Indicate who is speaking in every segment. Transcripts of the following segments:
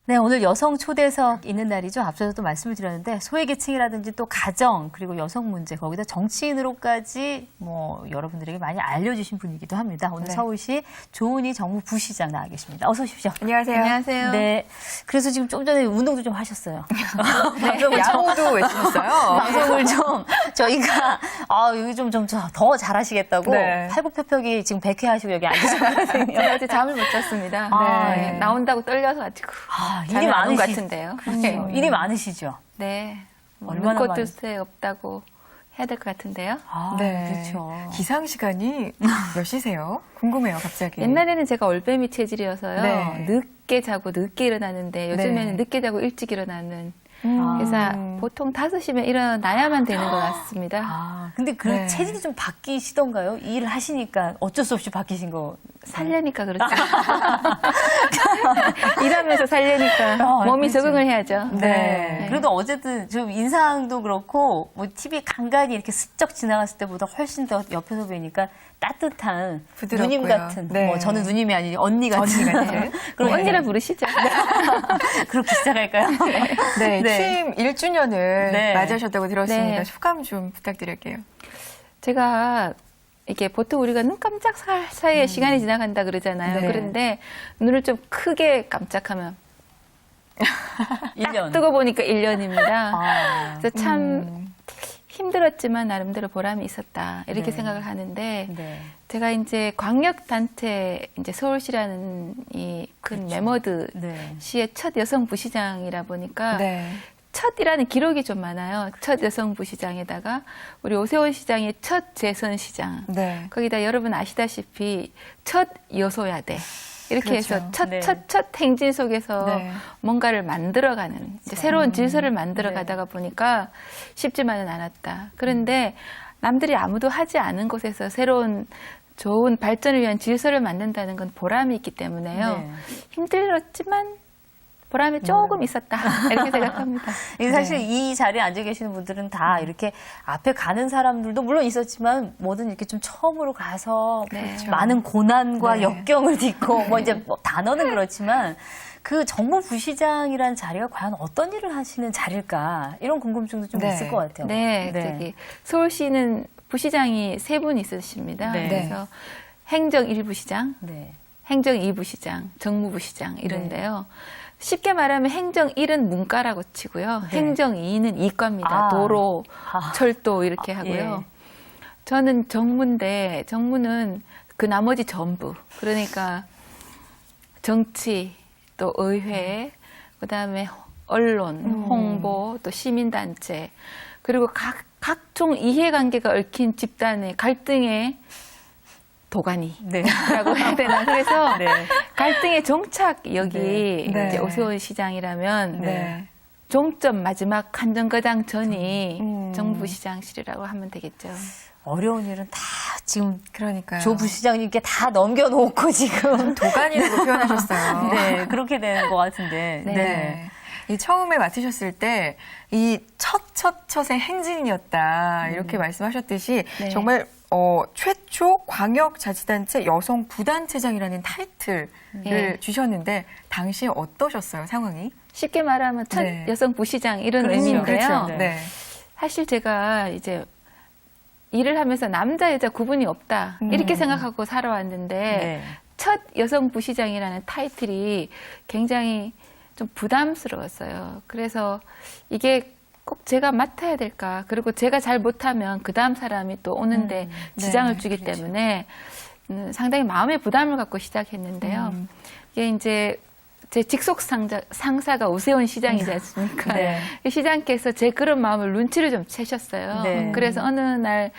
Speaker 1: 네, 오늘 여성 초대석 있는 날이죠. 앞서서도 말씀을 드렸는데 소외계층이라든지 또 가정 그리고 여성 문제 거기다 정치인으로까지 여러분들에게 많이 알려주신 분이기도 합니다. 오늘
Speaker 2: 네.
Speaker 1: 서울시 조은희 정무부시장 나와 계십니다. 어서 오십시오.
Speaker 2: 안녕하세요.
Speaker 3: 안녕하세요.
Speaker 1: 네, 그래서 지금 좀 전에 운동도 좀 하셨어요.
Speaker 2: 네, 야호도 외치셨어요.
Speaker 1: 방송을 좀 저희가 여기 좀 더 잘하시겠다고
Speaker 2: 네.
Speaker 1: 팔굽혀펴기 지금 100회 하시고 여기 앉으셨거든요.
Speaker 3: 제가 어제 잠을 못 잤습니다.
Speaker 2: 네.
Speaker 3: 나온다고 떨려서가지고.
Speaker 1: 일이
Speaker 3: 잠이 안온
Speaker 1: 많으시
Speaker 3: 같은데요.
Speaker 1: 그렇죠. 일이 많으시죠.
Speaker 3: 네.
Speaker 1: 얼마나
Speaker 3: 눈꽃
Speaker 1: 많이-
Speaker 3: 둘새 없다고 해야 될 것 같은데요.
Speaker 2: 네.
Speaker 1: 그렇죠.
Speaker 2: 기상 시간이 몇 시세요? 궁금해요, 갑자기.
Speaker 3: 옛날에는 제가 올빼미 체질이어서요.
Speaker 2: 네.
Speaker 3: 늦게 자고 늦게 일어나는데 요즘에는
Speaker 2: 네.
Speaker 3: 늦게 자고 일찍 일어나는.
Speaker 1: 아.
Speaker 3: 그래서 보통 5시면 일어나야만 되는 것 같습니다.
Speaker 1: 근데 그
Speaker 2: 네.
Speaker 1: 체질이 좀 바뀌시던가요? 이 일을 하시니까 어쩔 수 없이 바뀌신 거.
Speaker 3: 살려니까 그렇죠. 일하면서 살려니까 몸이
Speaker 1: 그렇지.
Speaker 3: 적응을 해야죠.
Speaker 2: 네.
Speaker 1: 그래도 어쨌든 좀 인상도 그렇고 TV 간간히 이렇게 스쩍 지나갔을 때보다 훨씬 더 옆에서 뵈니까 따뜻한
Speaker 2: 부드럽고요.
Speaker 1: 누님 같은.
Speaker 2: 네.
Speaker 1: 저는 누님이 아니니 언니 같은.
Speaker 2: 언니 같은.
Speaker 1: 그럼
Speaker 3: 언니라 부르시죠.
Speaker 1: 그렇게 시작할까요?
Speaker 2: 네,
Speaker 1: 네.
Speaker 2: 취임 1주년을
Speaker 1: 네.
Speaker 2: 맞이하셨다고 들었습니다.
Speaker 3: 네.
Speaker 2: 소감 좀 부탁드릴게요.
Speaker 3: 제가 이게 보통 우리가 눈 깜짝 사이에 시간이 지나간다 그러잖아요.
Speaker 2: 네.
Speaker 3: 그런데 눈을 좀 크게 깜짝하면
Speaker 1: 1년.
Speaker 3: 뜨고 보니까 1년입니다. 그래서 참 힘들었지만 나름대로 보람이 있었다. 이렇게
Speaker 1: 네.
Speaker 3: 생각을 하는데
Speaker 1: 네.
Speaker 3: 제가 이제 광역단체 이제 서울시라는 이 큰 메머드
Speaker 1: 네.
Speaker 3: 시의 첫 여성 부시장이라 보니까
Speaker 2: 네.
Speaker 3: 첫이라는 기록이 좀 많아요. 첫 여성 부시장에다가 우리 오세훈 시장의 첫 재선 시장.
Speaker 2: 네.
Speaker 3: 거기다 여러분 아시다시피 첫 여소야대. 이렇게
Speaker 2: 그렇죠.
Speaker 3: 해서 첫
Speaker 1: 네.
Speaker 3: 행진 속에서
Speaker 2: 네.
Speaker 3: 뭔가를 만들어가는 이제 새로운 질서를 만들어
Speaker 1: 네.
Speaker 3: 가다가 보니까 쉽지만은 않았다. 그런데 남들이 아무도 하지 않은 곳에서 새로운 좋은 발전을 위한 질서를 만든다는 건 보람이 있기 때문에요.
Speaker 1: 네.
Speaker 3: 힘들었지만 보람이 조금 있었다. 이렇게 생각합니다.
Speaker 1: 이게 사실 이 자리에 앉아 계시는 분들은 다 이렇게 앞에 가는 사람들도 물론 있었지만 뭐든 이렇게 좀 처음으로 가서
Speaker 3: 네.
Speaker 1: 많은 고난과
Speaker 2: 네.
Speaker 1: 역경을 딛고 단어는 그렇지만 그 정무부시장이라는 자리가 과연 어떤 일을 하시는 자리일까 이런 궁금증도 좀
Speaker 2: 네.
Speaker 1: 있을 것 같아요.
Speaker 3: 네, 저기 서울시는 부시장이 3분 있으십니다.
Speaker 1: 네.
Speaker 3: 그래서 행정 1부시장,
Speaker 1: 네.
Speaker 3: 행정 2부시장, 정무부시장 이런데요. 쉽게 말하면 행정 1은 문과라고 치고요.
Speaker 1: 네.
Speaker 3: 행정 2는 이과입니다.
Speaker 1: 아.
Speaker 3: 도로,
Speaker 1: 아.
Speaker 3: 철도 이렇게 하고요.
Speaker 1: 예.
Speaker 3: 저는 정무인데 정무는 그 나머지 전부. 그러니까 정치, 또 의회, 그다음에 언론, 홍보, 또 시민단체, 그리고 각종 이해관계가 얽힌 집단의 갈등의
Speaker 1: 네.
Speaker 3: 도가니라고 해야 되나. 그래서
Speaker 1: 네.
Speaker 3: 갈등의 종착 여기
Speaker 2: 네.
Speaker 3: 이제 오세훈 시장이라면
Speaker 2: 네.
Speaker 3: 종점 마지막 한정거장 전이 정부시장실이라고 하면 되겠죠.
Speaker 1: 어려운 일은 다 지금
Speaker 2: 그러니까요.
Speaker 1: 조 부시장님께 다 넘겨놓고 지금
Speaker 2: 도가니라고 표현하셨어요.
Speaker 1: 네 그렇게 되는 것 같은데.
Speaker 2: 네. 이 처음에 맡으셨을 때 이 첫의 행진이었다 이렇게 말씀하셨듯이
Speaker 3: 네.
Speaker 2: 정말 최초 광역자치단체 여성 부단체장이라는 타이틀을
Speaker 3: 네.
Speaker 2: 주셨는데 당시에 어떠셨어요 상황이?
Speaker 3: 쉽게 말하면 첫
Speaker 2: 네.
Speaker 3: 여성 부시장 이런
Speaker 1: 그렇죠.
Speaker 3: 의미인데요.
Speaker 2: 그렇죠.
Speaker 1: 네.
Speaker 2: 네.
Speaker 3: 사실 제가 이제 일을 하면서 남자 여자 구분이 없다 이렇게 생각하고 살아왔는데
Speaker 1: 네.
Speaker 3: 첫 여성 부시장이라는 타이틀이 굉장히 좀 부담스러웠어요. 그래서 이게 꼭 제가 맡아야 될까? 그리고 제가 잘 못하면 그 다음 사람이 또 오는데 지장을
Speaker 2: 네,
Speaker 3: 주기
Speaker 2: 그렇죠.
Speaker 3: 때문에 상당히 마음의 부담을 갖고 시작했는데요. 이게 이제 제 직속 상사가 오세훈 시장이지 않습니까?
Speaker 1: 네.
Speaker 3: 이 시장께서 제 그런 마음을 눈치를 좀 채셨어요.
Speaker 1: 네.
Speaker 3: 그래서 어느 날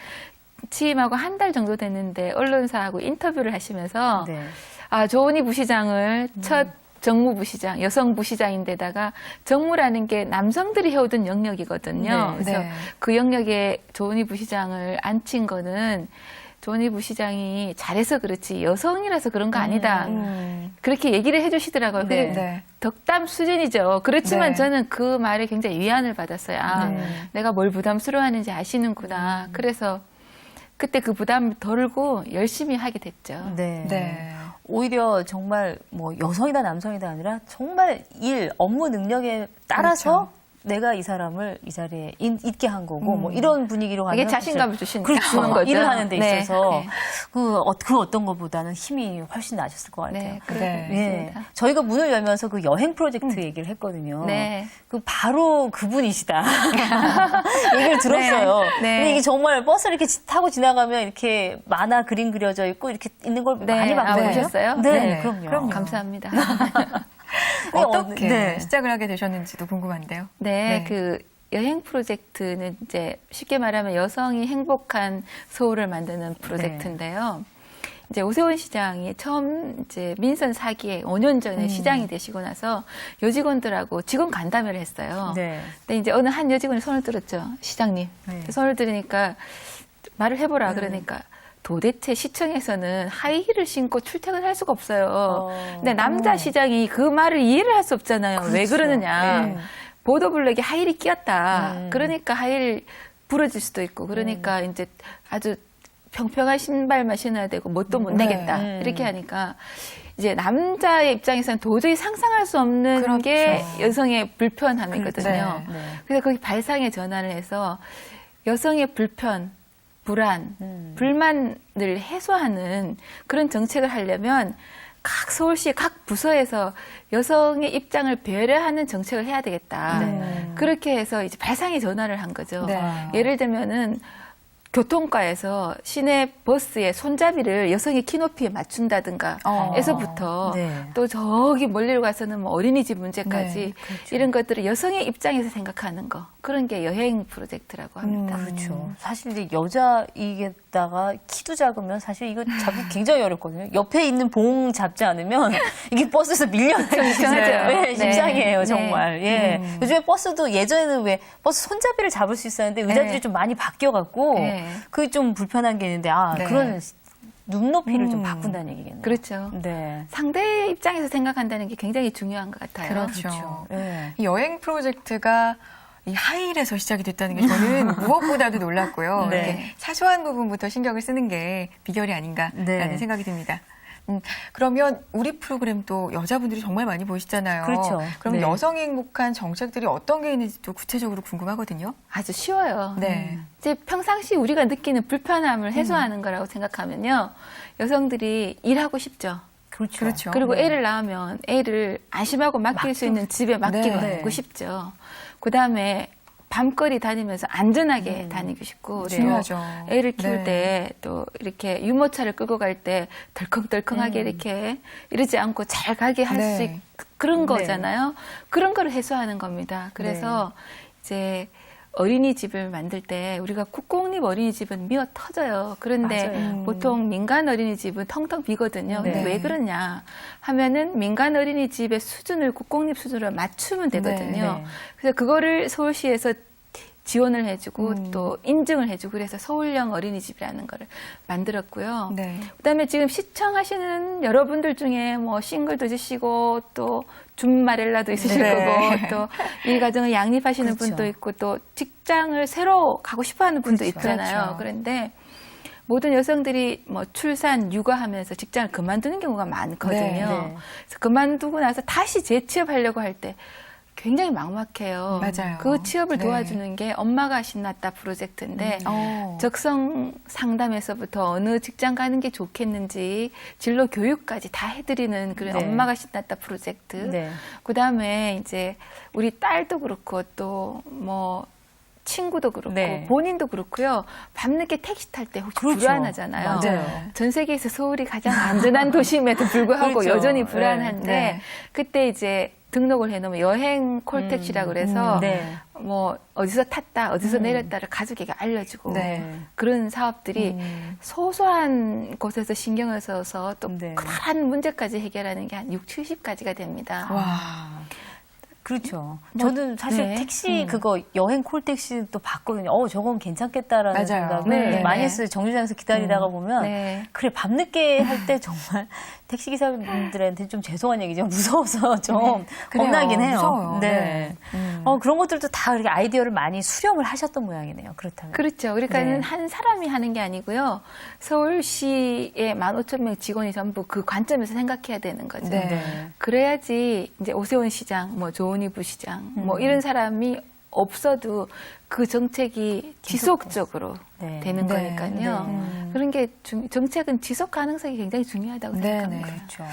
Speaker 3: 취임하고 한 달 정도 됐는데 언론사하고 인터뷰를 하시면서
Speaker 1: 네.
Speaker 3: 조은희 부시장을 첫 정무부시장, 여성부시장인데다가 정무라는 게 남성들이 해오던 영역이거든요.
Speaker 1: 네.
Speaker 3: 그래서
Speaker 2: 네.
Speaker 3: 그 영역에 조은희 부시장을 앉힌 거는 조은희 부시장이 잘해서 그렇지 여성이라서 그런 거 아니다. 그렇게 얘기를 해주시더라고요.
Speaker 1: 네.
Speaker 3: 그게
Speaker 2: 네.
Speaker 3: 덕담 수준이죠. 그렇지만
Speaker 2: 네.
Speaker 3: 저는 그 말에 굉장히 위안을 받았어요. 내가 뭘 부담스러워하는지 아시는구나. 그래서 그때 그 부담을 덜고 열심히 하게 됐죠.
Speaker 1: 네.
Speaker 2: 네.
Speaker 1: 오히려 정말 뭐 여성이다 남성이다 아니라 정말 업무 능력에 따라서 내가 이 사람을 이 자리에 있게 한 거고 뭐 이런 분위기로 가면
Speaker 3: 이게 자신감을 주는
Speaker 1: 그렇죠.
Speaker 3: 거죠.
Speaker 1: 일을 하는 데
Speaker 3: 네,
Speaker 1: 있어서
Speaker 3: 네.
Speaker 1: 그 어떤 것보다는 힘이 훨씬 나셨을 것 같아요.
Speaker 3: 네,
Speaker 2: 네.
Speaker 1: 예. 저희가 문을 열면서 그 여행 프로젝트 얘기를 했거든요.
Speaker 3: 네.
Speaker 1: 그 바로 그분이시다. 얘기를 들었어요.
Speaker 3: 네. 네.
Speaker 1: 근데 이게 정말 버스를 이렇게 타고 지나가면 이렇게 만화 그림 그려져 있고 이렇게 있는 걸 많이 봤거든요.
Speaker 3: 보셨어요?
Speaker 1: 네, 그럼요.
Speaker 3: 감사합니다.
Speaker 2: 어떻게
Speaker 1: 네.
Speaker 2: 시작을 하게 되셨는지도 궁금한데요.
Speaker 3: 네,
Speaker 2: 네.
Speaker 3: 그 여행 프로젝트는 이제 쉽게 말하면 여성이 행복한 서울을 만드는 프로젝트인데요. 이제 오세훈 시장이 처음 이제 민선 4기에 5년 전에 시장이 되시고 나서 여직원들하고 직원 간담회를 했어요.
Speaker 1: 네.
Speaker 3: 근데 이제 어느 한 여직원이 손을 들었죠. 시장님.
Speaker 1: 네.
Speaker 3: 손을 들으니까 말을 해보라 그러니까 도대체 시청에서는 하이힐을 신고 출퇴근할 수가 없어요. 근데 남자 시장이 그 말을 이해를 할 수 없잖아요. 왜
Speaker 1: 그렇죠.
Speaker 3: 그러느냐.
Speaker 1: 네.
Speaker 3: 보도블록에 하이힐이 끼었다. 그러니까 하이힐 부러질 수도 있고 그러니까 이제 아주 평평한 신발만 신어야 되고 뭣도 못 내겠다. 이렇게 하니까 이제 남자의 입장에서는 도저히 상상할 수 없는
Speaker 2: 그렇죠.
Speaker 3: 게 여성의 불편함이거든요.
Speaker 2: 네.
Speaker 3: 그래서 거기 발상의 전환을 해서 여성의 불편, 불안, 불만을 해소하는 그런 정책을 하려면 각 서울시 각 부서에서 여성의 입장을 배려하는 정책을 해야 되겠다. 그렇게 해서 이제 발상의 전환을 한 거죠.
Speaker 2: 네.
Speaker 3: 예를 들면은 교통과에서 시내 버스의 손잡이를 여성의 키높이에 맞춘다든가 에서부터
Speaker 1: 네.
Speaker 3: 또 저기 멀리로 가서는 뭐 어린이집 문제까지
Speaker 2: 네,
Speaker 3: 이런 것들을 여성의 입장에서 생각하는 거 그런 게 여행 프로젝트라고 합니다.
Speaker 1: 그렇죠. 사실 이제 여자이겠다가 키도 작으면 사실 이거 잡기 굉장히 어렵거든요. 옆에 있는 봉 잡지 않으면 이게 버스에서 밀려나요.
Speaker 3: 이상하죠.
Speaker 1: 네,
Speaker 3: 네.
Speaker 1: 이상해요,
Speaker 3: 네.
Speaker 1: 정말. 예. 요즘에 버스도 예전에는 왜 버스 손잡이를 잡을 수 있었는데 의자들이
Speaker 3: 네.
Speaker 1: 좀 많이 바뀌어갖고
Speaker 3: 네.
Speaker 1: 그게 좀 불편한 게 있는데
Speaker 2: 네.
Speaker 1: 그런 눈높이를 좀 바꾼다는 얘기겠네요.
Speaker 3: 그렇죠.
Speaker 1: 네.
Speaker 3: 상대의 입장에서 생각한다는 게 굉장히 중요한 것 같아요.
Speaker 2: 그렇죠.
Speaker 1: 예.
Speaker 2: 이 여행 프로젝트가 이 하이힐에서 시작이 됐다는 게 저는 무엇보다도 놀랐고요.
Speaker 1: 네.
Speaker 2: 이렇게 사소한 부분부터 신경을 쓰는 게 비결이 아닌가라는
Speaker 1: 네.
Speaker 2: 생각이 듭니다. 그러면 우리 프로그램도 여자분들이 정말 많이 보시잖아요.
Speaker 1: 그렇죠.
Speaker 2: 그럼
Speaker 1: 네.
Speaker 2: 여성이 행복한 정책들이 어떤 게 있는지도 구체적으로 궁금하거든요.
Speaker 3: 아주 쉬워요.
Speaker 2: 네.
Speaker 3: 이제 평상시 우리가 느끼는 불편함을 해소하는 거라고 생각하면요. 여성들이 일하고 싶죠.
Speaker 1: 그렇죠.
Speaker 2: 그렇죠.
Speaker 3: 그리고
Speaker 2: 네.
Speaker 3: 애를 낳으면 애를 안심하고 맡길 수 있는 집에 맡기고
Speaker 2: 네.
Speaker 3: 싶죠. 그다음에 밤거리 다니면서 안전하게 다니고 싶고 또
Speaker 2: 중요하죠.
Speaker 3: 애를 키울
Speaker 2: 네.
Speaker 3: 때 또 이렇게 유모차를 끌고 갈 때 덜컹덜컹하게 이렇게 이러지 않고 잘 가게 할 수
Speaker 2: 네.
Speaker 3: 그런
Speaker 1: 네.
Speaker 3: 거잖아요. 그런 거를 해소하는 겁니다. 그래서 이제 어린이집을 만들 때 우리가 국공립 어린이집은 미어 터져요. 그런데
Speaker 1: 맞아요.
Speaker 3: 보통 민간 어린이집은 텅텅 비거든요. 근데
Speaker 1: 네.
Speaker 3: 왜 그러냐 하면은 민간 어린이집의 수준을 국공립 수준으로 맞추면 되거든요.
Speaker 1: 네.
Speaker 3: 그래서 그거를 서울시에서 지원을 해주고 또 인증을 해주고 그래서 서울형 어린이집이라는 거를 만들었고요.
Speaker 2: 네.
Speaker 3: 그다음에 지금 시청하시는 여러분들 중에 뭐 싱글도 있으시고 또 준마렐라도 있으실
Speaker 2: 네.
Speaker 3: 거고 또 이 가정을 양립하시는
Speaker 1: 그렇죠.
Speaker 3: 분도 있고 또 직장을 새로 가고 싶어하는 분도
Speaker 1: 그렇죠.
Speaker 3: 있잖아요.
Speaker 2: 그렇죠.
Speaker 3: 그런데 모든 여성들이 뭐 출산, 육아하면서 직장을 그만두는 경우가 많거든요.
Speaker 2: 네,
Speaker 1: 네.
Speaker 3: 그래서 그만두고 나서 다시 재취업하려고 할 때 굉장히 막막해요.
Speaker 2: 맞아요.
Speaker 3: 그 취업을
Speaker 2: 네.
Speaker 3: 도와주는 게 엄마가 신났다 프로젝트인데 적성 상담에서부터 어느 직장 가는 게 좋겠는지 진로 교육까지 다 해드리는 그런
Speaker 1: 네.
Speaker 3: 엄마가 신났다 프로젝트.
Speaker 1: 네.
Speaker 3: 그다음에 이제 우리 딸도 그렇고 또 뭐 친구도 그렇고
Speaker 1: 네.
Speaker 3: 본인도 그렇고요. 밤늦게 택시 탈 때 혹시
Speaker 1: 그렇죠.
Speaker 3: 불안하잖아요.
Speaker 1: 맞아요.
Speaker 3: 전 세계에서 서울이 가장 안전한 도심에도 불구하고
Speaker 1: 그렇죠.
Speaker 3: 여전히 불안한데
Speaker 2: 네.
Speaker 3: 그때 이제 등록을 해놓으면 여행 콜택시라고 그래서
Speaker 1: 네.
Speaker 3: 뭐 어디서 탔다 어디서 내렸다를 가족에게 알려주고
Speaker 2: 네.
Speaker 3: 그런 사업들이 소소한 곳에서 신경을 써서 또
Speaker 1: 네.
Speaker 3: 큰 문제까지 해결하는 게 한 6, 70가지가 됩니다.
Speaker 2: 와.
Speaker 1: 그렇죠. 저는 사실
Speaker 3: 네.
Speaker 1: 택시 그거 여행 콜 택시 또 봤거든요. 저건 괜찮겠다라는
Speaker 2: 맞아요.
Speaker 1: 생각을
Speaker 3: 네.
Speaker 1: 많이 했어요. 정류장에서 기다리다가 보면
Speaker 3: 네.
Speaker 1: 그래 밤늦게 할 때 정말 택시 기사분들한테 좀 죄송한 얘기죠. 무서워서 좀
Speaker 2: 그래요.
Speaker 1: 겁나긴 해요.
Speaker 2: 무서워요.
Speaker 1: 네. 그런 것들도 다 그렇게 아이디어를 많이 수렴을 하셨던 모양이네요. 그렇다면.
Speaker 3: 그렇죠. 그러니까는
Speaker 1: 네.
Speaker 3: 한 사람이 하는 게 아니고요. 서울시의 15,000명 직원이 전부 그 관점에서 생각해야 되는 거죠.
Speaker 2: 네.
Speaker 3: 그래야지 이제 오세훈 시장, 뭐 조은희 부시장, 뭐 이런 사람이 없어도 그 정책이 지속적으로
Speaker 1: 네.
Speaker 3: 되는
Speaker 2: 네.
Speaker 3: 거니까요. 그런 게 정책은 지속 가능성이 굉장히 중요하다고
Speaker 2: 네,
Speaker 3: 생각합니다.
Speaker 2: 네.
Speaker 1: 그렇죠.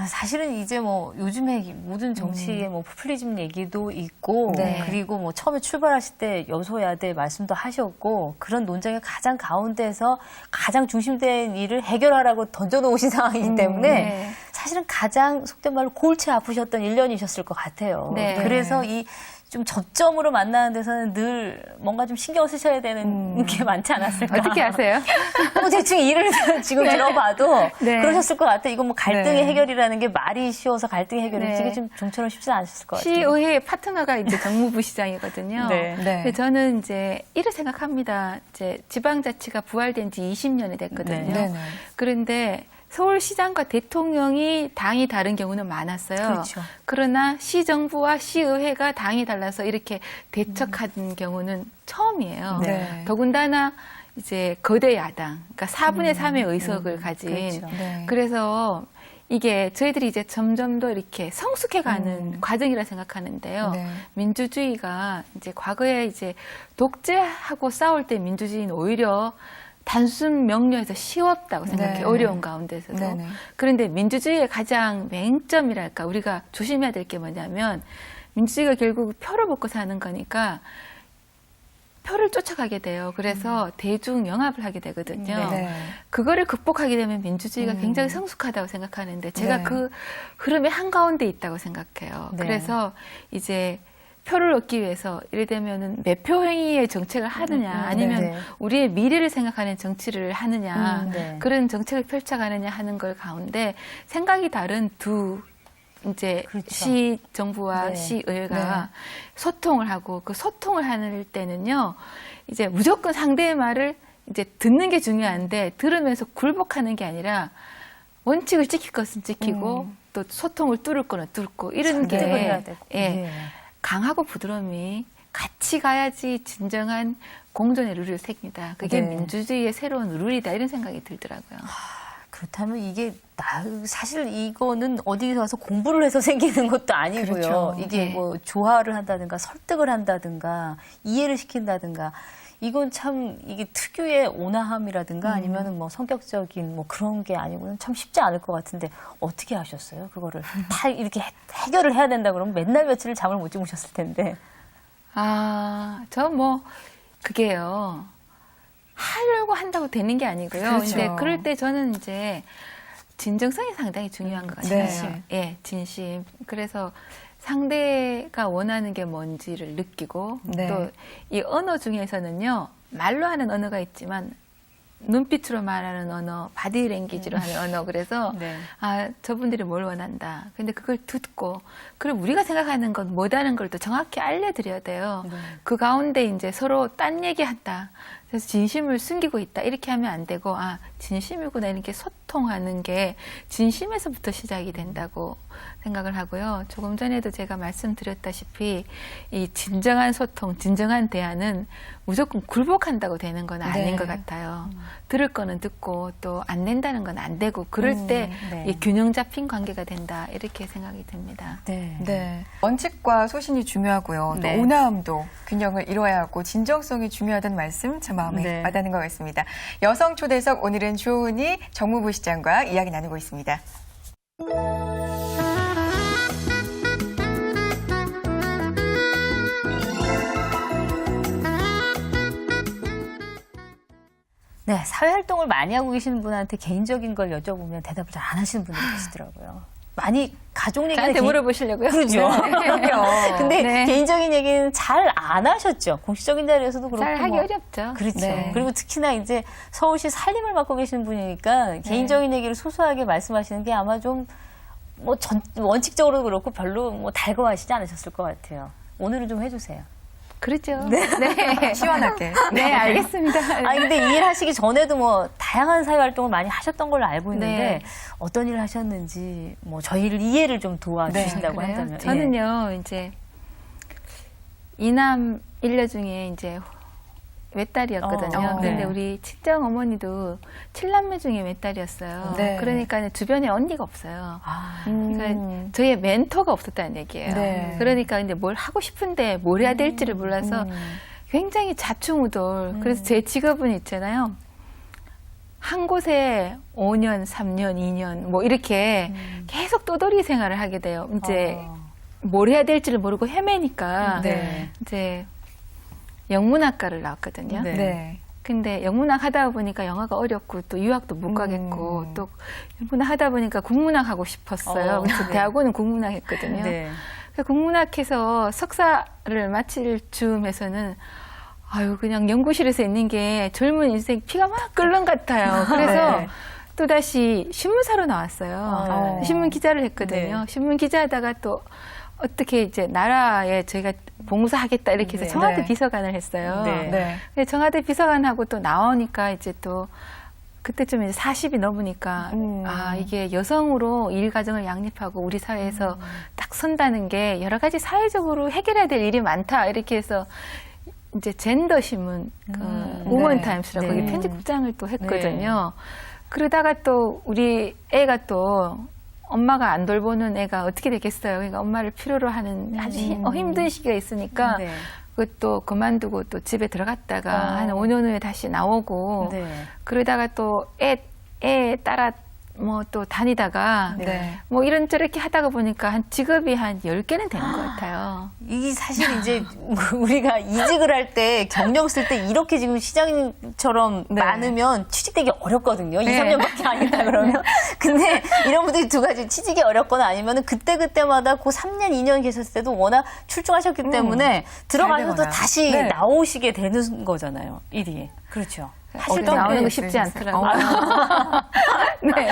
Speaker 1: 사실은 이제 뭐 요즘에 모든 정치의 뭐 포퓰리즘 얘기도 있고
Speaker 2: 네.
Speaker 1: 그리고 뭐 처음에 출발하실 때 여소야대 말씀도 하셨고 그런 논쟁의 가장 가운데서 가장 중심된 일을 해결하라고 던져놓으신 상황이기 때문에
Speaker 3: 네.
Speaker 1: 사실은 가장 속된 말로 골치 아프셨던 1년이셨을 것 같아요.
Speaker 3: 네.
Speaker 1: 그래서 이 좀 저점으로 만나는 데서는 늘 뭔가 좀 신경 쓰셔야 되는 게 많지 않았을까.
Speaker 3: 어떻게 아세요?
Speaker 1: 대충 일을 지금 들어봐도
Speaker 3: 네.
Speaker 1: 그러셨을 것 같아요. 이거 뭐 갈등의
Speaker 2: 네.
Speaker 1: 해결이라는 게 말이 쉬워서 갈등의 해결이
Speaker 3: 네.
Speaker 1: 이게 좀 좀처럼 쉽지 않으셨을 것 같아요.
Speaker 3: 시의회 파트너가 이제 정무부 시장이거든요.
Speaker 1: 네.
Speaker 2: 네.
Speaker 3: 근데 저는 이제 이를 생각합니다. 이제 지방자치가 부활된 지 20년이 됐거든요.
Speaker 2: 네, 네.
Speaker 3: 그런데 서울시장과 대통령이 당이 다른 경우는 많았어요.
Speaker 1: 그렇죠.
Speaker 3: 그러나 시정부와 시의회가 당이 달라서 이렇게 대척하는 경우는 처음이에요.
Speaker 2: 네.
Speaker 3: 더군다나 이제 거대 야당, 그러니까 4분의 3의 의석을 가진.
Speaker 1: 그렇죠.
Speaker 2: 네.
Speaker 3: 그래서 이게 저희들이 이제 점점 더 이렇게 성숙해가는 과정이라 생각하는데요.
Speaker 2: 네.
Speaker 3: 민주주의가 이제 과거에 이제 독재하고 싸울 때 민주주의는 오히려 단순 명료해서 쉬웠다고 생각해요.
Speaker 2: 네.
Speaker 3: 어려운 가운데서도.
Speaker 2: 네네.
Speaker 3: 그런데 민주주의의 가장 맹점이랄까 우리가 조심해야 될 게 뭐냐면 민주주의가 결국 표를 먹고 사는 거니까 표를 쫓아가게 돼요. 그래서 대중 영합을 하게 되거든요.
Speaker 2: 네.
Speaker 3: 그거를 극복하게 되면 민주주의가 굉장히 성숙하다고 생각하는데 제가
Speaker 2: 네.
Speaker 3: 그 흐름의 한가운데 있다고 생각해요.
Speaker 1: 네.
Speaker 3: 그래서 이제 표를 얻기 위해서 예를 들면은 매표행위의 정책을 하느냐 아니면
Speaker 1: 네.
Speaker 3: 우리의 미래를 생각하는 정치를 하느냐
Speaker 1: 네.
Speaker 3: 그런 정책을 펼쳐가느냐 하는 걸 가운데 생각이 다른 두 이제
Speaker 1: 그렇죠.
Speaker 3: 시 정부와
Speaker 1: 네.
Speaker 3: 시의회가 소통을 하고 그 소통을 할 때는요 이제 무조건 상대의 말을 이제 듣는 게 중요한데 들으면서 굴복하는 게 아니라 원칙을 지킬 것은 지키고 또 소통을 뚫을 거는 뚫고 이런 게
Speaker 1: 설득을 해야 되고.
Speaker 3: 예,
Speaker 1: 예.
Speaker 3: 강하고 부드러움이 같이 가야지 진정한 공존의 룰을 새깁니다. 그게
Speaker 1: 네.
Speaker 3: 민주주의의 새로운 룰이다 이런 생각이 들더라고요.
Speaker 1: 그렇다면 이게 사실 이거는 어디 가서 공부를 해서 생기는 것도 아니고요.
Speaker 2: 그렇죠.
Speaker 1: 이게
Speaker 3: 네.
Speaker 1: 뭐 조화를 한다든가 설득을 한다든가 이해를 시킨다든가 이건 참 이게 특유의 온화함이라든가 아니면은 뭐 성격적인 뭐 그런 게 아니고는 참 쉽지 않을 것 같은데 어떻게 하셨어요? 그거를 다 이렇게 해결을 해야 된다 그러면 맨날 며칠을 잠을 못 주무셨을 텐데.
Speaker 3: 저 뭐 그게요. 하려고 한다고 되는 게 아니고요.
Speaker 2: 그렇죠.
Speaker 3: 근데 그럴 때 저는 이제 진정성이 상당히 중요한 것 같아요.
Speaker 2: 진심.
Speaker 3: 예, 진심. 그래서 상대가 원하는 게 뭔지를 느끼고
Speaker 2: 네.
Speaker 3: 또 이 언어 중에서는요. 말로 하는 언어가 있지만 눈빛으로 말하는 언어, 바디랭귀지로 하는 언어. 그래서
Speaker 1: 네.
Speaker 3: 저분들이 뭘 원한다. 근데 그걸 듣고 그리고 우리가 생각하는 건 뭐다는 걸 또 정확히 알려드려야 돼요. 그 가운데 이제 서로 딴 얘기한다. 그래서 진심을 숨기고 있다. 이렇게 하면 안 되고 진심이구나 이렇게 소통하는 게 진심에서부터 시작이 된다고 생각을 하고요. 조금 전에도 제가 말씀드렸다시피 이 진정한 소통, 진정한 대화는 무조건 굴복한다고 되는 건 아닌
Speaker 2: 네.
Speaker 3: 것 같아요. 들을 거는 듣고 또 안 된다는 건 안 되고 그럴 때
Speaker 1: 네.
Speaker 3: 이 균형 잡힌 관계가 된다 이렇게 생각이 듭니다.
Speaker 1: 네.
Speaker 2: 네. 원칙과 소신이 중요하고요.
Speaker 1: 네.
Speaker 2: 또 온화함도 균형을 이루어야 하고 진정성이 중요하다는 말씀 제 마음에
Speaker 1: 네.
Speaker 2: 와닿는 것 같습니다. 여성 초대석 오늘은 조은희 정무부 시장과 이야기 나누고 있습니다.
Speaker 1: 네, 사회활동을 많이 하고 계시는 분한테 개인적인 걸 여쭤보면 대답을 잘 안 하시는 분들이 계시더라고요. 많이 가족 얘기는
Speaker 3: 저한테 물어보시려고요?
Speaker 1: 그러죠.
Speaker 2: 그럼요.
Speaker 1: 근데
Speaker 3: 네.
Speaker 1: 개인적인 얘기는 잘 안 하셨죠. 공식적인 자리에서도 그렇고.
Speaker 3: 잘 하기
Speaker 1: 뭐.
Speaker 3: 어렵죠.
Speaker 1: 그렇죠.
Speaker 2: 네.
Speaker 1: 그리고 특히나 이제 서울시 살림을 맡고 계시는 분이니까 개인적인 얘기를 소소하게 말씀하시는 게 아마 좀 뭐 원칙적으로 그렇고 별로 뭐 달궈하시지 않으셨을 것 같아요. 오늘은 좀 해주세요.
Speaker 3: 그렇죠. 네.
Speaker 2: 시원하게.
Speaker 3: 네, 알겠습니다.
Speaker 1: 아니 근데 이 일 하시기 전에도 뭐 다양한 사회 활동을 많이 하셨던 걸로 알고 있는데
Speaker 3: 네.
Speaker 1: 어떤 일을 하셨는지 뭐 저희를 이해를 좀 도와주신다고
Speaker 3: 그래요?
Speaker 1: 한다면.
Speaker 3: 저는요, 이제 이남 일녀 중에 이제 외딸이었거든요.
Speaker 2: 네.
Speaker 3: 근데 우리 친정 어머니도 7남매 중에 외딸이었어요.
Speaker 2: 네.
Speaker 3: 그러니까 주변에 언니가 없어요.
Speaker 1: 아,
Speaker 3: 그러니까 저희의 멘토가 없었다는 얘기예요.
Speaker 2: 네.
Speaker 3: 그러니까 근데 뭘 하고 싶은데 뭘 해야 될지를 몰라서 굉장히 좌충우돌. 그래서 제 직업은 있잖아요. 한 곳에 5년, 3년, 2년 뭐 이렇게 계속 떠돌이 생활을 하게 돼요. 이제 뭘 해야 될지를 모르고 헤매니까
Speaker 2: 네.
Speaker 3: 이제 영문학과를 나왔거든요.
Speaker 1: 네.
Speaker 2: 네.
Speaker 3: 근데 영문학 하다 보니까 영어가 어렵고 또 유학도 못 가겠고 또 영문학 하다 보니까 국문학 하고 싶었어요. 그래서
Speaker 1: 네.
Speaker 3: 대학원은 국문학 했거든요.
Speaker 1: 네.
Speaker 3: 그래서 국문학해서 석사를 마칠 즈음에서는 아유 그냥 연구실에서 있는 게 젊은 인생 피가 막 끓는 것 같아요. 그래서
Speaker 1: 네.
Speaker 3: 또다시 신문사로 나왔어요. 신문 기자를 했거든요.
Speaker 1: 네.
Speaker 3: 신문 기자하다가 또 어떻게 이제 나라에 저희가 봉사하겠다 이렇게 해서
Speaker 1: 네.
Speaker 3: 청와대
Speaker 2: 네.
Speaker 3: 비서관을 했어요.
Speaker 1: 네.
Speaker 2: 네.
Speaker 3: 근데 청와대 비서관하고 또 나오니까 이제 또 그때쯤 이제 40이 넘으니까 아 이게 여성으로 일가정을 양립하고 우리 사회에서 딱 선다는 게 여러 가지 사회적으로 해결해야 될 일이 많다 이렇게 해서 이제 젠더 신문 그 우먼
Speaker 2: 네.
Speaker 3: 타임스라고
Speaker 1: 네.
Speaker 3: 거기 편집국장을 또 했거든요. 그러다가 또 우리 애가 또 엄마가 안 돌보는 애가 어떻게 되겠어요. 그러니까 엄마를 필요로 하는 아주 힘든 시기가 있으니까
Speaker 1: 네.
Speaker 3: 그것도 그만두고 또 집에 들어갔다가 한 5년 후에 다시 나오고
Speaker 1: 네.
Speaker 3: 그러다가 또 애 따라 뭐 또 다니다가
Speaker 2: 네.
Speaker 3: 뭐 이런저렇게 하다가 보니까 한 직업이 한 10개는 되는 것 같아요.
Speaker 1: 이게 사실 이제 우리가 이직을 할 때 경력 쓸 때 이렇게 지금 시장처럼
Speaker 2: 네.
Speaker 1: 많으면 취직되기 어렵거든요. 2,
Speaker 3: 네.
Speaker 1: 3년밖에 안 있다 그러면. 근데 이런 분들이 두 가지 취직이 어렵거나 아니면은 그때마다 그 3년, 2년 계셨을 때도 워낙 출중하셨기 때문에 들어가셔도
Speaker 2: 되거나.
Speaker 1: 다시
Speaker 2: 네.
Speaker 1: 나오시게 되는 거잖아요. 일이. 그렇죠.
Speaker 3: 사실
Speaker 2: 어떤
Speaker 3: 나오는
Speaker 2: 게
Speaker 3: 거 쉽지
Speaker 2: 있으셨어요?
Speaker 3: 않더라고요. 네.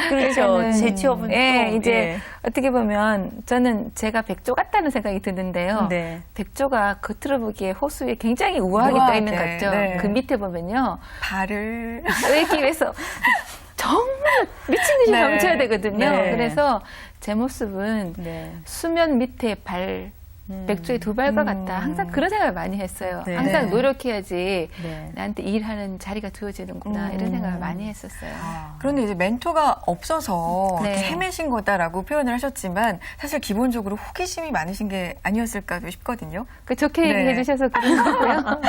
Speaker 1: 그렇죠.
Speaker 3: 그러니까는,
Speaker 1: 제 취업은
Speaker 3: 예,
Speaker 1: 또,
Speaker 3: 이제
Speaker 1: 예.
Speaker 3: 어떻게 보면 저는 제가 백조 같다는 생각이 드는데요.
Speaker 1: 네.
Speaker 3: 백조가 겉으로 보기에 호수에 굉장히 우아하게 떠 있는 것
Speaker 2: 우아하게,
Speaker 3: 같죠.
Speaker 2: 네.
Speaker 3: 그 밑에 보면요.
Speaker 2: 발을
Speaker 3: 떠있기 위해서 정말 미친 듯이
Speaker 2: 네.
Speaker 3: 헤엄쳐야 되거든요.
Speaker 1: 네.
Speaker 3: 그래서 제 모습은
Speaker 1: 네.
Speaker 3: 수면 밑에 백조의 두 발과 같다. 항상 그런 생각을 많이 했어요.
Speaker 1: 네.
Speaker 3: 항상
Speaker 2: 네.
Speaker 3: 노력해야지
Speaker 1: 네.
Speaker 3: 나한테 일하는 자리가 주어지는구나. 이런 생각을 많이 했었어요.
Speaker 2: 그런데 이제 멘토가 없어서
Speaker 3: 네.
Speaker 2: 이렇게 헤매신 거다라고 표현을 하셨지만 사실 기본적으로 호기심이 많으신 게 아니었을까도 싶거든요.
Speaker 3: 그 좋게
Speaker 2: 네.
Speaker 3: 얘기해 주셔서 그런 거고요.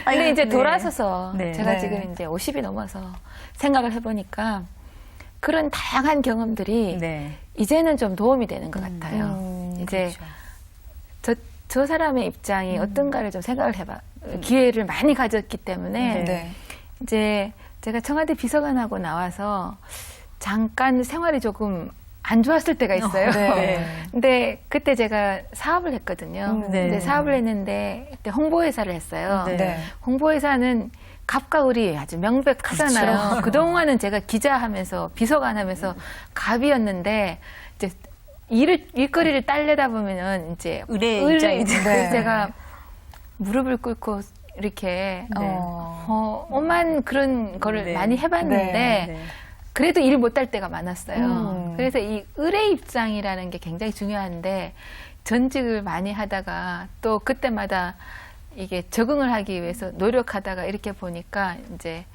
Speaker 3: 근데 이제
Speaker 1: 네.
Speaker 3: 돌아서서
Speaker 1: 네.
Speaker 3: 제가
Speaker 2: 네.
Speaker 3: 지금 이제 50이 넘어서 생각을 해보니까 그런 다양한 경험들이
Speaker 1: 네.
Speaker 3: 이제는 좀 도움이 되는 것 같아요. 이제
Speaker 1: 그렇죠.
Speaker 3: 저 사람의 입장이 어떤가를 좀 생각을 해봐. 기회를 많이 가졌기 때문에
Speaker 1: 네.
Speaker 3: 이제 제가 청와대 비서관하고 나와서 잠깐 생활이 조금 안 좋았을 때가 있어요.
Speaker 2: 네.
Speaker 3: 근데 그때 제가 사업을 했거든요.
Speaker 1: 네.
Speaker 3: 근데 사업을 했는데 그때 홍보회사를 했어요.
Speaker 1: 네.
Speaker 2: 네.
Speaker 3: 홍보회사는 갑과 을이 아주 명백하잖아요.
Speaker 1: 그렇죠.
Speaker 3: 그동안은 제가 기자하면서 비서관 하면서 갑이었는데 이제 일거리를 딸려다 보면은 이제
Speaker 1: 을의
Speaker 3: 을이
Speaker 1: 입장이
Speaker 3: 이제
Speaker 2: 네.
Speaker 3: 그래서 제가 무릎을 꿇고 이렇게 오만 그런 거를
Speaker 1: 네.
Speaker 3: 많이 해봤는데
Speaker 1: 네.
Speaker 3: 그래도 일 못할 때가 많았어요. 그래서 이 을의 입장이라는 게 굉장히 중요한데 전직을 많이 하다가 또 그때마다 이게 적응을 하기 위해서 노력하다가 이렇게 보니까 이제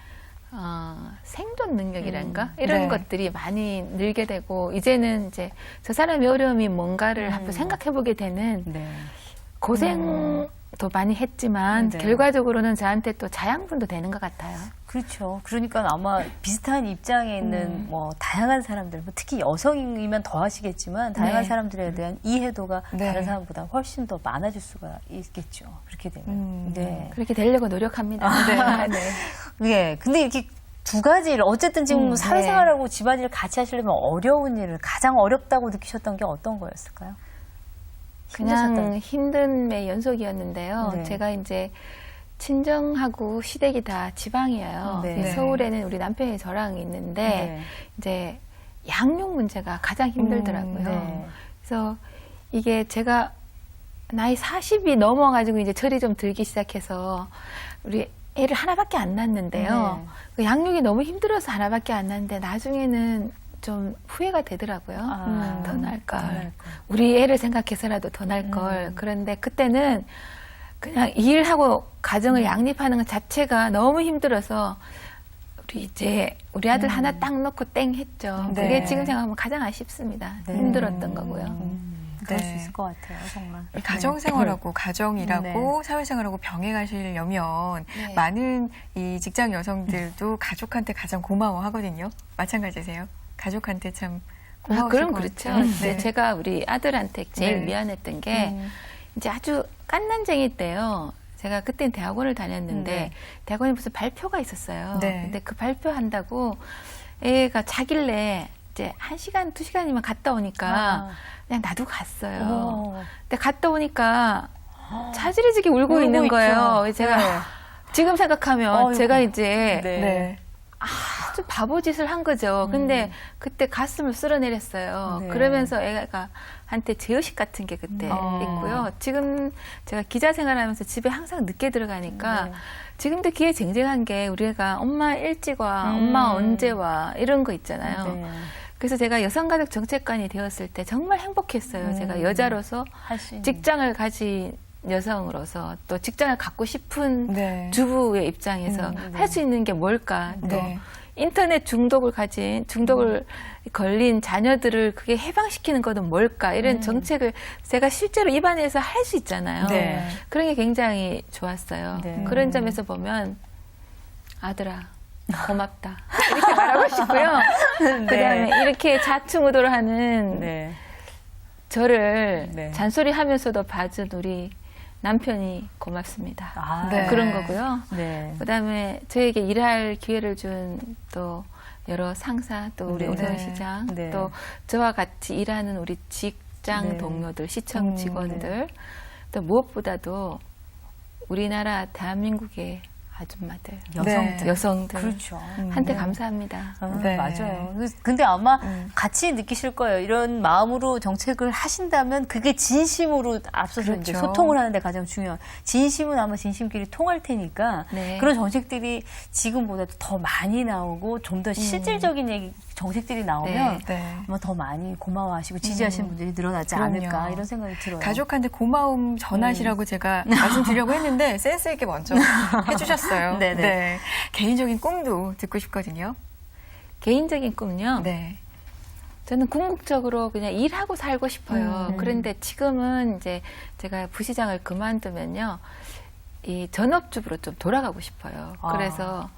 Speaker 3: 생존 능력이란가 이런
Speaker 2: 네.
Speaker 3: 것들이 많이 늘게 되고 이제는 이제 저 사람의 어려움이 뭔가를 한번 생각해 보게 되는
Speaker 1: 네.
Speaker 3: 고생도 많이 했지만
Speaker 1: 네.
Speaker 3: 결과적으로는 저한테 또 자양분도 되는 것 같아요.
Speaker 1: 그렇죠. 그러니까 아마 비슷한 입장에 있는 뭐 다양한 사람들, 뭐 특히 여성이면 더 하시겠지만 다양한
Speaker 3: 네.
Speaker 1: 사람들에 대한 이해도가
Speaker 2: 네.
Speaker 1: 다른 사람보다 훨씬 더 많아질 수가 있겠죠. 그렇게 되면. 네.
Speaker 3: 그렇게 되려고 노력합니다. 네.
Speaker 1: 예. 근데 이렇게 두 가지를 어쨌든 지금 사회생활하고
Speaker 3: 네.
Speaker 1: 집안일을 같이 하시려면 어려운 일을 가장 어렵다고 느끼셨던 게 어떤 거였을까요?
Speaker 3: 그냥
Speaker 1: 힘드셨던-
Speaker 3: 힘듦의 연속이었는데요.
Speaker 1: 네.
Speaker 3: 제가 이제 친정하고 시댁이 다 지방이에요.
Speaker 1: 네.
Speaker 3: 이 서울에는 우리 남편이 저랑 있는데
Speaker 1: 네.
Speaker 3: 이제 양육 문제가 가장 힘들더라고요.
Speaker 1: 네.
Speaker 3: 그래서 이게 제가 나이 40이 넘어가지고 이제 철이 좀 들기 시작해서 우리 애를 하나밖에 안 낳았는데요.
Speaker 1: 네.
Speaker 3: 그 양육이 너무 힘들어서 하나밖에 안 낳았는데 나중에는 좀 후회가 되더라고요. 더 나을 걸. 우리 애를 생각해서라도 더 나을 걸. 그런데 그때는 그냥 일하고 가정을 양립하는 것 자체가 너무 힘들어서 우리 아들 하나 딱 놓고 땡 했죠.
Speaker 2: 네.
Speaker 3: 그게 지금 생각하면 가장 아쉽습니다.
Speaker 1: 네.
Speaker 3: 힘들었던 거고요.
Speaker 1: 그럴
Speaker 2: 네.
Speaker 1: 수 있을 것 같아요, 정말.
Speaker 2: 가정생활하고 가정이라고
Speaker 1: 네.
Speaker 2: 사회생활하고 병행하시려면
Speaker 3: 네.
Speaker 2: 많은 이 직장 여성들도 가족한테 가장 고마워하거든요. 마찬가지세요. 가족한테 참 고마우실
Speaker 3: 그럼
Speaker 2: 것
Speaker 3: 그렇죠.
Speaker 2: 같아요.
Speaker 3: 이제
Speaker 2: 네.
Speaker 3: 제가 우리 아들한테 제일
Speaker 2: 네.
Speaker 3: 미안했던 게 이제 아주 깐난쟁이 때요. 제가 그때는 대학원을 다녔는데
Speaker 1: 네.
Speaker 3: 대학원에 무슨 발표가 있었어요.
Speaker 2: 네.
Speaker 3: 근데 그 발표한다고 애가 자길래 이제 1시간, 2시간이면 갔다 오니까 그냥 나도 갔어요.
Speaker 1: 어머.
Speaker 3: 근데 갔다 오니까 차지리지게 울고 있는
Speaker 1: 있죠.
Speaker 3: 거예요. 제가
Speaker 1: 네.
Speaker 3: 지금 생각하면
Speaker 1: 어이구.
Speaker 3: 제가 이제
Speaker 1: 네.
Speaker 2: 네.
Speaker 3: 아주 바보짓을 한 거죠. 근데 그때 가슴을 쓸어내렸어요.
Speaker 1: 네.
Speaker 3: 그러면서 애가 한테 제의식 같은 게 그때 있고요. 지금 제가 기자 생활하면서 집에 항상 늦게 들어가니까
Speaker 1: 네.
Speaker 3: 지금도 귀에 쟁쟁한 게 우리 애가 엄마 일찍 와, 엄마 언제 와 이런 거 있잖아요.
Speaker 1: 네.
Speaker 3: 그래서 제가 여성가족 정책관이 되었을 때 정말 행복했어요. 제가 여자로서
Speaker 1: 할 수 있는.
Speaker 3: 직장을 가진 여성으로서 또 직장을 갖고 싶은
Speaker 2: 네.
Speaker 3: 주부의 입장에서 할 수 있는 게 뭘까? 또
Speaker 2: 네.
Speaker 3: 인터넷 중독을 걸린 자녀들을 그게 해방시키는 것은 뭘까? 이런 정책을 제가 실제로 입안에서 할 수 있잖아요.
Speaker 2: 네.
Speaker 3: 그런 게 굉장히 좋았어요.
Speaker 1: 네.
Speaker 3: 그런 점에서 보면 아들아 고맙다 이렇게 말하고 싶고요. 그다음에 이렇게 좌충우돌 하는
Speaker 1: 네.
Speaker 3: 저를
Speaker 1: 네.
Speaker 3: 잔소리하면서도 봐준 우리 남편이 고맙습니다.
Speaker 1: 아,
Speaker 2: 네.
Speaker 3: 그런 거고요.
Speaker 1: 네.
Speaker 3: 그다음에 저에게 일할 기회를 준 또 여러 상사, 또 우리
Speaker 1: 네.
Speaker 3: 오세훈 시장,
Speaker 1: 네.
Speaker 3: 또 저와 같이 일하는 우리 직장
Speaker 1: 네.
Speaker 3: 동료들, 시청 직원들, 또 무엇보다도 우리나라 대한민국의 아줌마들,
Speaker 1: 여성들.
Speaker 3: 여성들
Speaker 1: 그렇죠.
Speaker 3: 한테 감사합니다.
Speaker 2: 네.
Speaker 1: 맞아요. 근데 아마 같이 느끼실 거예요. 이런 마음으로 정책을 하신다면 그게 진심으로 앞서서 이제
Speaker 2: 그렇죠.
Speaker 1: 소통을 하는데 가장 중요한. 진심은 아마 진심끼리 통할 테니까
Speaker 3: 네.
Speaker 1: 그런 정책들이 지금보다 더 많이 나오고 좀 더 실질적인 정책들이 나오면
Speaker 2: 네.
Speaker 1: 아마 더 많이 고마워하시고 지지하시는 분들이 늘어나지
Speaker 2: 그럼요.
Speaker 1: 않을까 이런 생각이 들어요.
Speaker 2: 가족한테 고마움 전하시라고 제가 말씀드리려고 했는데 센스 있게 먼저 해주셨어요.
Speaker 1: 네네.
Speaker 2: 네. 개인적인 꿈도 듣고 싶거든요.
Speaker 3: 개인적인 꿈요.
Speaker 2: 네.
Speaker 3: 저는 궁극적으로 그냥 일하고 살고 싶어요. 그런데 지금은 이제 제가 부시장을 그만두면요. 이 전업주부로 좀 돌아가고 싶어요.
Speaker 1: 아.
Speaker 3: 그래서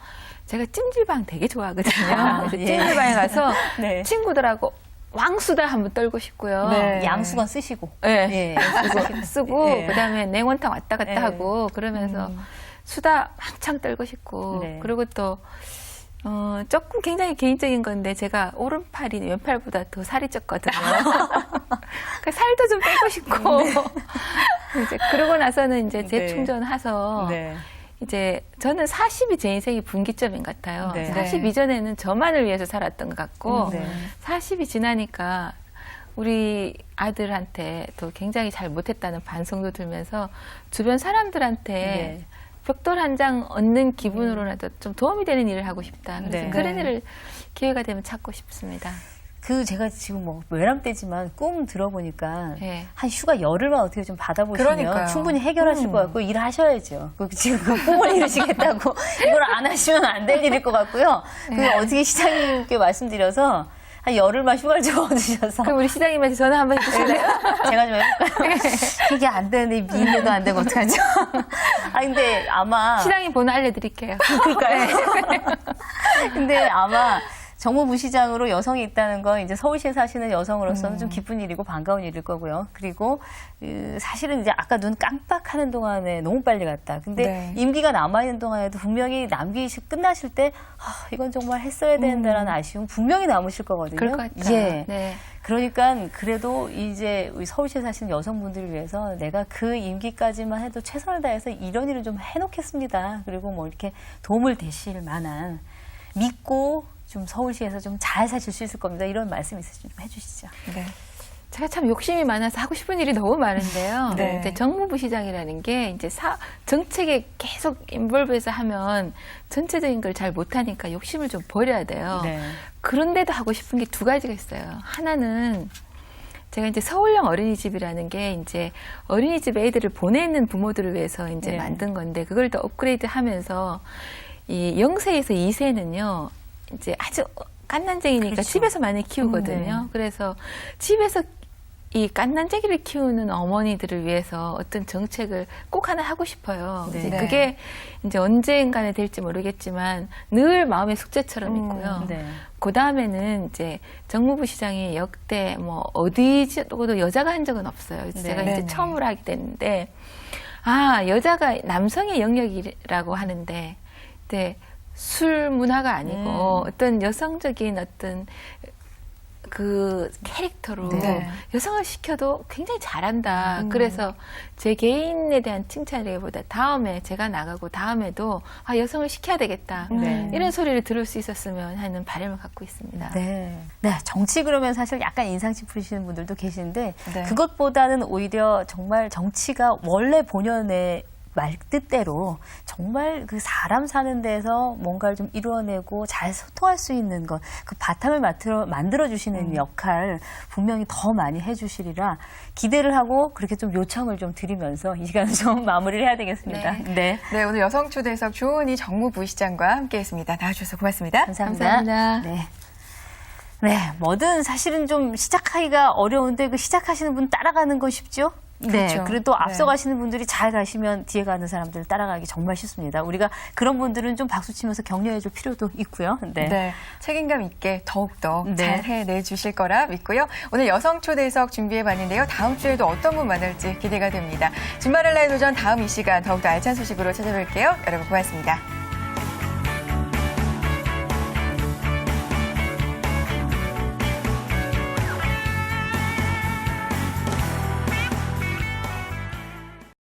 Speaker 3: 제가 찜질방 되게 좋아하거든요.
Speaker 1: 아,
Speaker 3: 그래서
Speaker 1: 예.
Speaker 3: 찜질방에 가서
Speaker 1: 네.
Speaker 3: 친구들하고 왕수다 한번 떨고 싶고요.
Speaker 2: 네.
Speaker 1: 양수건 쓰시고.
Speaker 3: 네. 쓰고
Speaker 1: 예.
Speaker 3: 그다음에 냉온탕 왔다 갔다
Speaker 1: 예.
Speaker 3: 하고 그러면서 수다 한창 떨고 싶고
Speaker 1: 네.
Speaker 3: 그리고 또 조금 굉장히 개인적인 건데 제가 오른팔이 왼팔보다 더 살이 쪘거든요. 그 살도 좀 빼고 싶고 이제 그러고 나서는 이제 재충전해서
Speaker 1: 네.
Speaker 3: 이제 저는 40이 제 인생의 분기점인 것 같아요.
Speaker 1: 네.
Speaker 3: 40 이전에는 저만을 위해서 살았던 것 같고
Speaker 1: 네.
Speaker 3: 40이 지나니까 우리 아들한테 또 굉장히 잘 못했다는 반성도 들면서 주변 사람들한테
Speaker 1: 네.
Speaker 3: 벽돌 한 장 얻는 기분으로라도 좀 도움이 되는 일을 하고 싶다. 그래서
Speaker 1: 네.
Speaker 3: 그런
Speaker 2: 네.
Speaker 3: 일을 기회가 되면 찾고 싶습니다.
Speaker 1: 제가 지금 뭐 외람 때지만 꿈 들어보니까
Speaker 3: 네.
Speaker 1: 한 휴가 열흘만 어떻게 좀 받아보시면
Speaker 2: 그러니까요.
Speaker 1: 충분히 해결하실 것 같고 일을 하셔야죠. 지금 그 꿈을 이루시겠다고 이걸 안 하시면 안 될 일일 것 같고요. 그 어떻게 시장님께 말씀드려서 한 열흘만 휴가를 좀 얻으셔서
Speaker 3: 그럼 우리 시장님한테 전화 한번 해주실래요?
Speaker 1: 제가 좀 해볼까요? 이게 안 되는데 미인도 안 되고 어떡하죠? 근데 아마
Speaker 3: 시장님 번호 알려드릴게요.
Speaker 1: 그러니까요. 근데 아마 정무부시장으로 여성이 있다는 건 이제 서울시에 사시는 여성으로서는 좀 기쁜 일이고 반가운 일일 거고요. 그리고 사실은 이제 아까 눈 깜빡하는 동안에 너무 빨리 갔다. 근데
Speaker 2: 네.
Speaker 1: 임기가 남아있는 동안에도 분명히 남기 끝나실 때 이건 정말 했어야 된다라는 아쉬움 분명히 남으실 거거든요.
Speaker 3: 그럴 것 같아요.
Speaker 1: 예.
Speaker 3: 네.
Speaker 1: 그러니까 그래도 이제 우리 서울시에 사시는 여성분들을 위해서 내가 그 임기까지만 해도 최선을 다해서 이런 일을 좀 해놓겠습니다. 그리고 뭐 이렇게 도움을 되실 만한 믿고 좀 서울시에서 좀 잘 사실 수 있을 겁니다. 이런 말씀 있으시면 좀 해주시죠.
Speaker 2: 네.
Speaker 3: 제가 참 욕심이 많아서 하고 싶은 일이 너무 많은데요.
Speaker 2: 네.
Speaker 3: 이제 정무부 시장이라는 게 이제 정책에 계속 인볼브해서 하면 전체적인 걸 잘 못하니까 욕심을 좀 버려야 돼요.
Speaker 1: 네.
Speaker 3: 그런데도 하고 싶은 게 두 가지가 있어요. 하나는 제가 이제 서울형 어린이집이라는 게 이제 어린이집 애들을 보내는 부모들을 위해서 이제
Speaker 1: 네.
Speaker 3: 만든 건데 그걸 더 업그레이드 하면서 이 0세에서 2세는요, 이제 아주 깐난쟁이니까
Speaker 1: 그렇죠.
Speaker 3: 집에서 많이 키우거든요.
Speaker 1: 네.
Speaker 3: 그래서 집에서 이 깐난쟁이를 키우는 어머니들을 위해서 어떤 정책을 꼭 하나 하고 싶어요.
Speaker 1: 네.
Speaker 3: 이제
Speaker 2: 네.
Speaker 3: 그게 이제 언젠가는 될지 모르겠지만 늘 마음의 숙제처럼 있고요.
Speaker 1: 네.
Speaker 3: 그 다음에는 이제 정무부 시장이 역대 뭐 어디서도 여자가 한 적은 없어요. 그래서
Speaker 1: 네.
Speaker 3: 제가
Speaker 2: 네네.
Speaker 3: 이제 처음으로 하게 됐는데, 여자가 남성의 영역이라고 하는데, 근데 술 문화가 아니고 어떤 여성적인 어떤 그 캐릭터로
Speaker 1: 네.
Speaker 3: 여성을 시켜도 굉장히 잘한다. 그래서 제 개인에 대한 칭찬이라기보다 다음에 제가 나가고 다음에도 여성을 시켜야 되겠다.
Speaker 1: 네.
Speaker 3: 이런 소리를 들을 수 있었으면 하는 바람을 갖고 있습니다.
Speaker 1: 네. 네. 정치 그러면 사실 약간 인상 짚으시는 분들도 계신데
Speaker 2: 네.
Speaker 1: 그것보다는 오히려 정말 정치가 원래 본연의 말 뜻대로 정말 그 사람 사는 데서 뭔가를 좀 이루어내고 잘 소통할 수 있는 것, 그 바탕을 만들어 주시는 역할 분명히 더 많이 해주시리라 기대를 하고 그렇게 좀 요청을 좀 드리면서 이 시간을 좀 마무리를 해야 되겠습니다. 네.
Speaker 2: 네, 오늘 여성초대석 조은희 정무부시장과 함께했습니다. 나와주셔서 고맙습니다.
Speaker 1: 감사합니다.
Speaker 3: 감사합니다.
Speaker 1: 네. 네, 뭐든 사실은 좀 시작하기가 어려운데 그 시작하시는 분 따라가는 건 쉽죠? 네,
Speaker 2: 그렇죠.
Speaker 1: 그래도 앞서가시는 분들이 잘 가시면 뒤에 가는 사람들 따라가기 정말 쉽습니다. 우리가 그런 분들은 좀 박수 치면서 격려해줄 필요도 있고요. 네.
Speaker 2: 네, 책임감 있게 더욱더
Speaker 1: 네.
Speaker 2: 잘 해내주실 거라 믿고요. 오늘 여성초대석 준비해봤는데요. 다음 주에도 어떤 분 만날지 기대가 됩니다. 주말의 라이브 도전 다음 이 시간 더욱더 알찬 소식으로 찾아뵐게요. 여러분 고맙습니다.